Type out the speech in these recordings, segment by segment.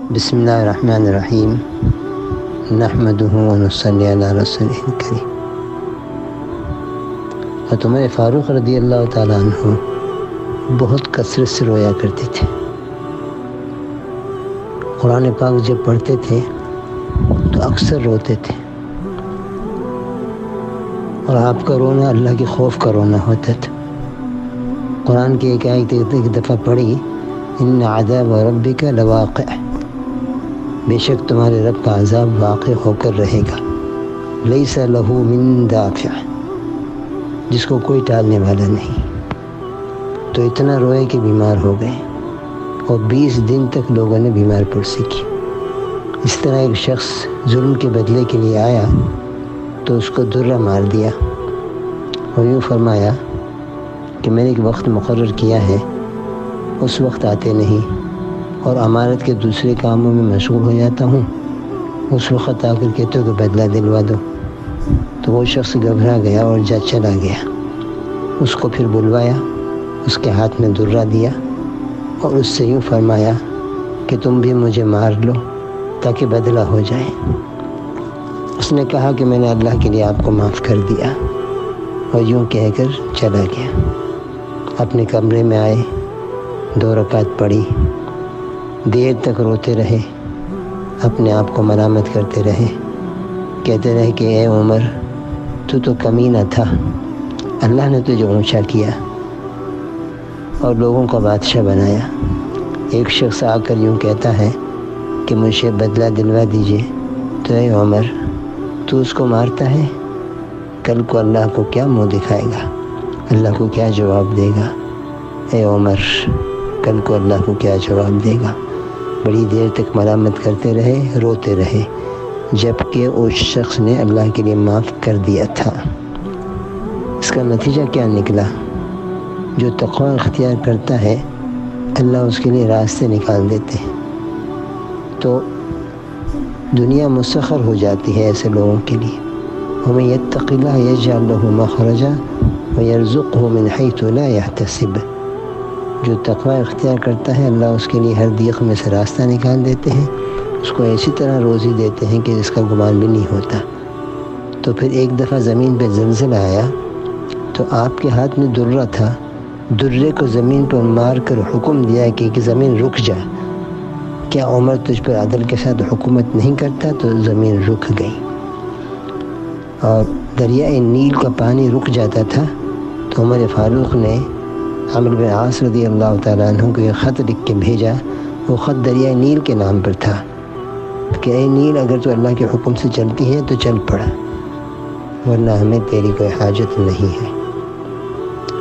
بسم اللہ الرحمن الرحیم نحمدہ ونصلی علی رسولہ الکریم۔ حضرت عمر فاروق رضی اللہ تعالیٰ عنہ بہت کثرت سے رویا کرتے تھے۔ قرآن پاک جب پڑھتے تھے تو اکثر روتے تھے، اور آپ کا رونا اللہ کے خوف کا رونا ہوتا تھا۔ قرآن کی ایک آیت ایک دفعہ پڑھی، ان عذاب ربک لواقع، بے شک تمہارے رب کا عذاب واقع ہو کر رہے گا، لیس لہ من دافع، جس کو کوئی ٹالنے والا نہیں۔ تو اتنا روئے کہ بیمار ہو گئے، اور 20 دن تک لوگوں نے بیمار پرسی کی۔ اس طرح ایک شخص ظلم کے بدلے کے لیے آیا تو اس کو درہ مار دیا، اور یوں فرمایا کہ میں نے ایک وقت مقرر کیا ہے، اس وقت آتے نہیں، اور امارت کے دوسرے کاموں میں مشغول ہو جاتا ہوں، اس وقت آ کر کہتے ہو کہ بدلہ دلوا دو۔ تو وہ شخص گھبرا گیا اور جا چلا گیا۔ اس کو پھر بلوایا، اس کے ہاتھ میں درہ دیا، اور اس سے یوں فرمایا کہ تم بھی مجھے مار لو تاکہ بدلہ ہو جائے۔ اس نے کہا کہ میں نے اللہ کے لیے آپ کو معاف کر دیا، اور یوں کہہ کر چلا گیا۔ اپنے کمرے میں آئے، 2 رکعت پڑھی، دیر تک روتے رہے، اپنے آپ کو ملامت کرتے رہے، کہتے رہے کہ اے عمر، تو کمینہ تھا، اللہ نے تجھے اونچا کیا اور لوگوں کا بادشاہ بنایا۔ ایک شخص آ کر یوں کہتا ہے کہ مجھے بدلہ دلوا دیجئے، تو اے عمر، تو اس کو مارتا ہے، کل کو اللہ کو کیا منہ دکھائے گا، اللہ کو کیا جواب دے گا؟ اے عمر، کل کو اللہ کو کیا جواب دے گا؟ بڑی دیر تک ملامت کرتے رہے، روتے رہے، جبکہ اس شخص نے اللہ کے لیے معاف کر دیا تھا۔ اس کا نتیجہ کیا نکلا؟ جو تقوی اختیار کرتا ہے، اللہ اس کے لیے راستے نکال دیتے ہیں، تو دنیا مسخر ہو جاتی ہے ایسے لوگوں کے لیے۔ وَمَن يَتَّقِ اللَّهَ يَجْعَل لَّهُ مَخْرَجًا وَيَرْزُقْهُ مِنْ حَيْثُ لَا يَحْتَسِبُ، جو تقوی اختیار کرتا ہے، اللہ اس کے لیے ہر ضیق میں سے راستہ نکال دیتے ہیں، اس کو ایسی طرح روزی دیتے ہیں کہ جس کا گمان بھی نہیں ہوتا۔ تو پھر ایک دفعہ زمین پہ زلزلہ آیا، تو آپ کے ہاتھ میں درہ تھا، درے کو زمین پر مار کر حکم دیا کہ زمین رک جا، کیا عمر تجھ پر عدل کے ساتھ حکومت نہیں کرتا؟ تو زمین رک گئی، اور دریائے نیل کا پانی رک جاتا تھا۔ تو عمر فاروق نے عمرو بن عاص رضی اللہ تعالیٰ عنہ کو ایک خط لکھ کے بھیجا۔ وہ خط دریائے نیل کے نام پر تھا کہ اے نیل، اگر تو اللہ کے حکم سے چلتی ہے تو چل پڑا، ورنہ ہمیں تیری کوئی حاجت نہیں ہے۔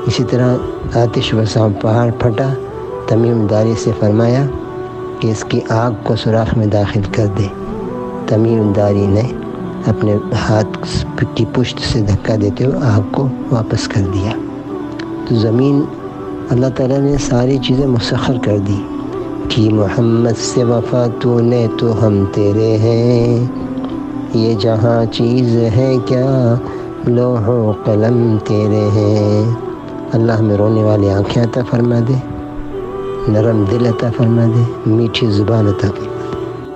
اسی طرح آتش وساں پہاڑ پھٹا، تمیم داری سے فرمایا کہ اس کی آگ کو سوراخ میں داخل کر دے۔ تمیم داری نے اپنے ہاتھ کی پشت سے دھکا دیتے ہوئے آگ کو واپس کر دیا۔ تو زمین اللہ تعالیٰ نے ساری چیزیں مسخر کر دی کہ محمد سے وفا تو نے تو ہم تیرے ہیں، یہ جہاں چیز ہے کیا لوح و قلم تیرے ہیں۔ اللہ ہمیں رونے والی آنکھیں عطا فرما دے، نرم دل عطا فرما دے، میٹھی زبان عطا فرما دے۔